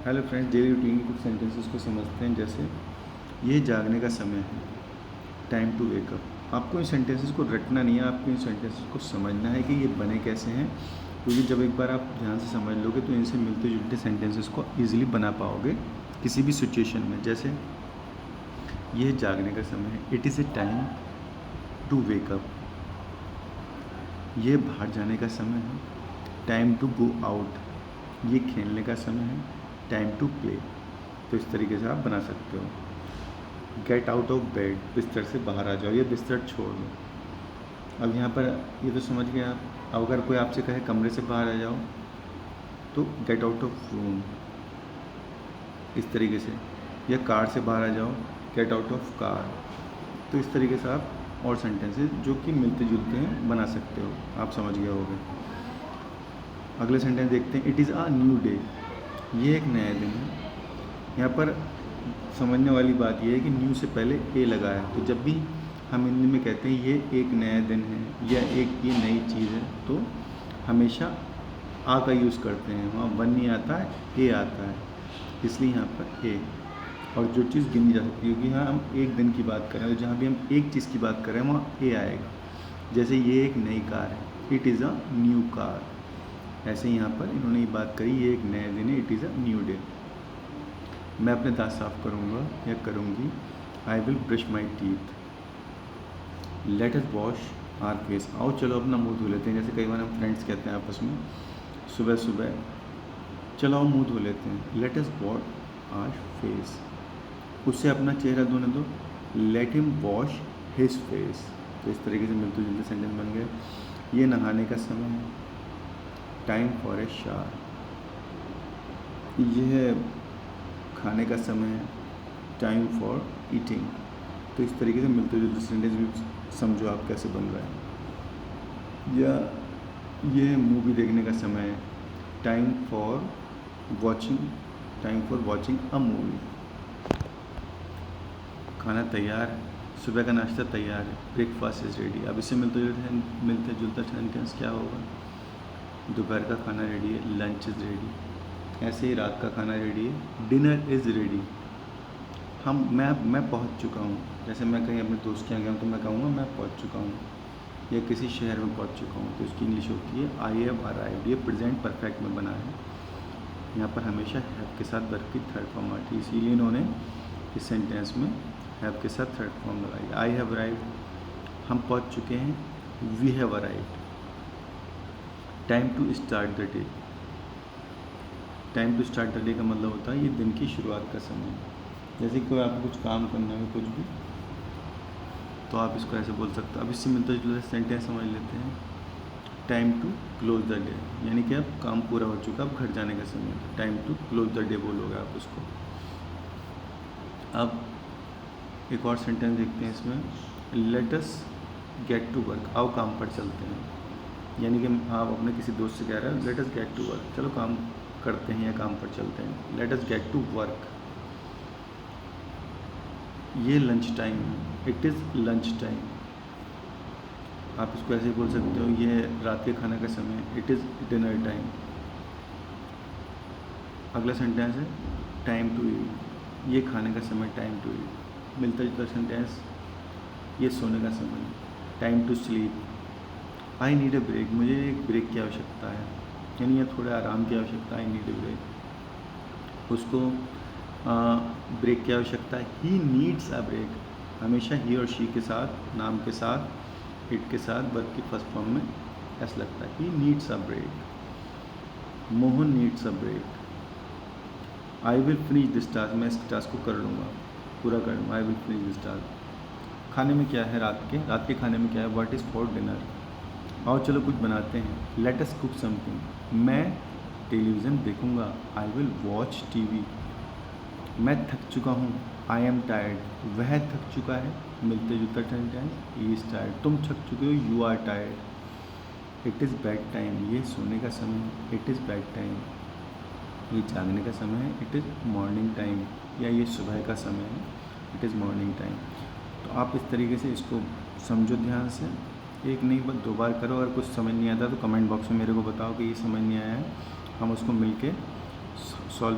Hello friends, daily routine के कुछ sentences को समझते हैं। जैसे ये जागने का समय है, टाइम टू वेक अप। आपको इन सेंटेंसेस को रटना नहीं है, आपको इन सेंटेंसेस को समझना है कि ये बने कैसे हैं, क्योंकि जब एक बार आप ध्यान से समझ लोगे तो इनसे मिलते जुलते सेंटेंसेस को ईजिली बना पाओगे किसी भी सिचुएशन में। जैसे यह जागने का समय है, it is a time to wake up. ये बाहर जाने का समय है, टाइम टू गो आउट। ये खेलने का समय है, टाइम टू प्ले। तो इस तरीके से आप बना सकते हो। गेट आउट ऑफ बेड, बिस्तर से बाहर आ जाओ या बिस्तर छोड़ दो। अब यहाँ पर ये तो समझ गए आप। अब अगर कोई आपसे कहे कमरे से बाहर आ जाओ तो गेट आउट ऑफ रूम, इस तरीके से। या कार से बाहर आ जाओ, गेट आउट ऑफ कार। तो इस तरीके से आप और सेंटेंसेस जो कि मिलते जुलते हैं बना सकते हो। आप समझ गए होगे। अगले सेंटेंस देखते हैं, it is a new day. ये एक नया दिन है। यहाँ पर समझने वाली बात यह है कि न्यू से पहले ए लगा है। तो जब भी हम हिंदी में कहते हैं ये एक नया दिन है या एक ये नई चीज़ है, तो हमेशा आ का यूज़ करते हैं। वहाँ वन नहीं आता है, ए आता है, इसलिए यहाँ पर ए। और जो चीज़ गिनी जा सकती है, क्योंकि यहाँ हम एक दिन की बात करें, तो जहाँ भी हम एक चीज़ की बात करें वहाँ ए आएगा। जैसे ये एक नई कार है, it is a new car. ऐसे ही यहाँ पर इन्होंने ये बात करी, ये एक नया दिन है, it is a new day. मैं अपने दांत साफ करूँगा या करूँगी, I will brush my teeth. Let us wash our face. आओ चलो अपना मुंह धो लेते हैं। जैसे कई बार हम फ्रेंड्स कहते हैं आपस में सुबह सुबह, चलो आओ मुंह धो लेते हैं। Let us wash our face, उससे अपना चेहरा धोने दो। Let him wash his face. तो इस तरीके से मिलते जुलते सेंटेंस बन गए। ये नहाने का समय है, टाइम फॉर ए शावर। यह खाने का समय है, टाइम फॉर ईटिंग। तो इस तरीके से मिलते जुलते सेंटेंस भी समझो आप कैसे बन रहा है। या ये मूवी देखने का समय है, time for watching a movie. खाना तैयार है, सुबह का नाश्ता तैयार है, ब्रेकफास्ट इज़ रेडी। अब इससे मिलते जुलता सेंटेंस क्या होगा? दोपहर का खाना रेडी है, लंच इज़ रेडी। ऐसे ही रात का खाना रेडी है, डिनर इज़ रेडी। मैं पहुंच चुका हूं। जैसे मैं कहीं अपने दोस्त के यहाँ गया हूँ तो मैं कहूँगा मैं पहुंच चुका हूँ, या किसी शहर में पहुंच चुका हूँ, तो इसकी इंग्लिश होती है आई हैव अराइव्ड। ये प्रेजेंट परफेक्ट में बना है। यहाँ पर हमेशा हैव के साथ वर्ब की थर्ड फॉर्म आती है, इसीलिए इन्होंने इस सेंटेंस में हैव के साथ थर्ड फॉर्म लगाई। आई हैव अराइव्ड, हम पहुँच चुके हैं। We have arrived. Time to start the day. Time to start the day का मतलब होता है ये दिन की शुरुआत का समय। जैसे कि कोई आपको कुछ काम करना है, कुछ भी, तो आप इसको ऐसे बोल सकते हो। अब इससे मिलता जुलता सेंटेंस समझ लेते हैं। Time to close the day, यानी कि अब काम पूरा हो चुका, अब घर जाने का समय। Time to close the day बोलोगे आप उसको। अब एक और सेंटेंस देखते हैं इसमें, let us get to work. आओ काम पर चलते हैं, यानी कि आप अपने किसी दोस्त से कह रहे हो let us get to work, चलो काम करते हैं या काम पर चलते हैं। Let us get to work. ये लंच टाइम है, इट इज़ लंच टाइम। आप इसको ऐसे बोल सकते हो, ये रात के खाने का समय है, इट इज़ डिनर टाइम। अगला सेंटेंस है टाइम टू ईट। ये खाने का समय, टाइम टू ईट। मिलता जुलता सेंटेंस, ये सोने का समय, time to sleep. I need a break, मुझे एक ब्रेक की आवश्यकता है, यानी ये थोड़े आराम की आवश्यकता है। आई नीड ए ब्रेक, उसको ब्रेक की आवश्यकता है। ही नीड्स अ ब्रेक, हमेशा ही और शी के साथ, नाम के साथ, इट के साथ, वर्ब की फर्स्ट फॉर्म में एस लगता है। He needs a break. Mohan needs a break. I will finish this task, मैं इस टास्क को कर लूँगा, पूरा कर लूँगा। I will finish this task. खाने में क्या है? रात के खाने में क्या है? What is for dinner. आओ चलो कुछ बनाते हैं। लेट अस कुक समथिंग, मैं टेलीविज़न देखूँगा। I will watch TV. मैं थक चुका हूँ, आई एम टायर्ड। वह थक चुका है, मिलते जुलता सेंटेंस, ही इज़ टायर्ड। तुम थक चुके हो, you are tired. It is bed time, ये सोने का समय है, इट इज़ बेड टाइम। ये जागने का समय है, इट इज़ मॉर्निंग टाइम, या ये सुबह का समय है, इट इज़ मॉर्निंग टाइम। तो आप इस तरीके से इसको समझो ध्यान से, एक नहीं बस 2 बार करो। अगर कुछ समझ नहीं आता तो कमेंट बॉक्स में मेरे को बताओ कि ये समझ नहीं आया है, हम उसको मिल के सॉल्व